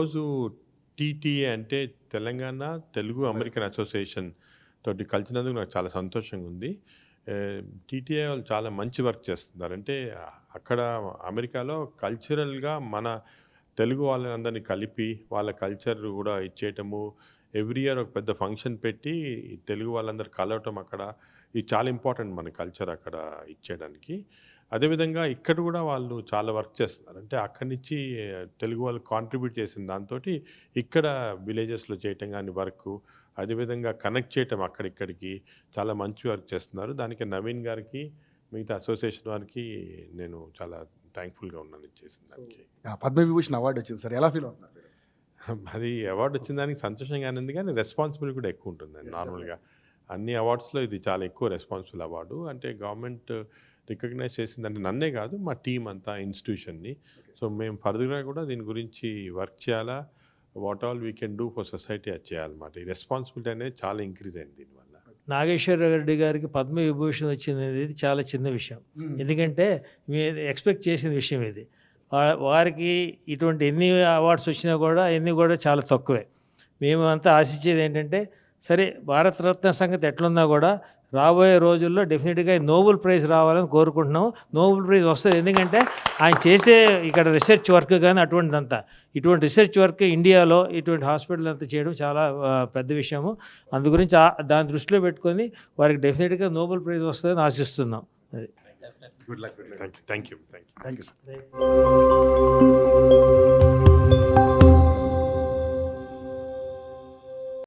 ఈరోజు టీటీఏ అంటే Telangana Telugu American association తోటి కలిసినందుకు నాకు చాలా సంతోషంగా ఉంది. టీటీఏ వాళ్ళు చాలా మంచి వర్క్ చేస్తున్నారు. అంటే అక్కడ అమెరికాలో కల్చరల్‌గా మన తెలుగు వాళ్ళనందరినీ కలిపి వాళ్ళ కల్చర్ కూడా ఇచ్చేయటము. ఎవ్రీ ఇయర్ ఒక పెద్ద ఫంక్షన్ పెట్టి తెలుగు వాళ్ళందరూ కలవటం అక్కడ. ఇది చాలా ఇంపార్టెంట్ మన కల్చర్ అక్కడ ఇచ్చేయడానికి. అదేవిధంగా ఇక్కడ కూడా వాళ్ళు చాలా వర్క్ చేస్తున్నారు. అంటే అక్కడి నుంచి తెలుగు వాళ్ళు కాంట్రిబ్యూట్ చేసిన దాంతోటి ఇక్కడ విలేజెస్‌లో చేయటం గాని వర్కు, అదేవిధంగా కనెక్ట్ చేయటం అక్కడిక్కడికి చాలా మంచి వర్క్ చేస్తున్నారు. దానికి నవీన్ గారికి, మిగతా అసోసియేషన్ వారికి నేను చాలా థాంక్‌ఫుల్‌గా ఉన్నాను ఇది చేసిన దానికి. పద్మవిభూషణ్ అవార్డ్ వచ్చింది సార్. ఎలా ఫీల్ అవుతున్నారు? అది అవార్డ్ వచ్చిన దానికి సంతోషంగానే ఉంది కానీ రెస్పాన్సిబిలిటీ కూడా ఎక్కువ ఉంటుందండి. నార్మల్‌గా అన్ని అవార్డ్స్‌లో ఇది చాలా ఎక్కువ రెస్పాన్సిబుల్ అవార్డు. అంటే గవర్నమెంట్ రికగ్నైజ్ చేసిందంటే నన్నే కాదు మా టీమ్ అంతా ఇన్స్టిట్యూషన్‌ని. సో మేము ఫర్దర్‌గా కూడా దీని గురించి వర్క్ చేయాలా, what all we can do for society అది చేయాలన్నమాట. ఈ రెస్పాన్సిబిలిటీ అనేది చాలా ఇంక్రీజ్ అయింది దీనివల్ల. నాగేశ్వర రెడ్డి గారికి పద్మవిభూషణ్ వచ్చింది చాలా చిన్న విషయం. ఎందుకంటే మీరు ఎక్స్పెక్ట్ చేసిన విషయం ఇది. వారికి ఇటువంటి ఎన్ని అవార్డ్స్ వచ్చినా కూడా ఎన్ని కూడా చాలా తక్కువే. మేము అంతా ఆశించేది ఏంటంటే సరే భారతరత్న సంగతి ఎట్లున్నా కూడా రాబోయే రోజుల్లో డెఫినెట్గా నోబెల్ ప్రైజ్ రావాలని కోరుకుంటున్నాము. నోబెల్ ప్రైజ్ వస్తుంది. ఎందుకంటే ఆయన చేసే ఇక్కడ రీసెర్చ్ వర్క్ కానీ అటువంటిదంతా ఇటువంటి రీసెర్చ్ వర్క్ ఇండియాలో ఇటువంటి హాస్పిటల్ అంతా చేయడం చాలా పెద్ద విషయము. అందు గురించి దాన్ని దృష్టిలో పెట్టుకొని వారికి డెఫినెట్గా నోబెల్ ప్రైజ్ వస్తుందని ఆశిస్తున్నాం. అది good luck. Thank you. Thank you sir.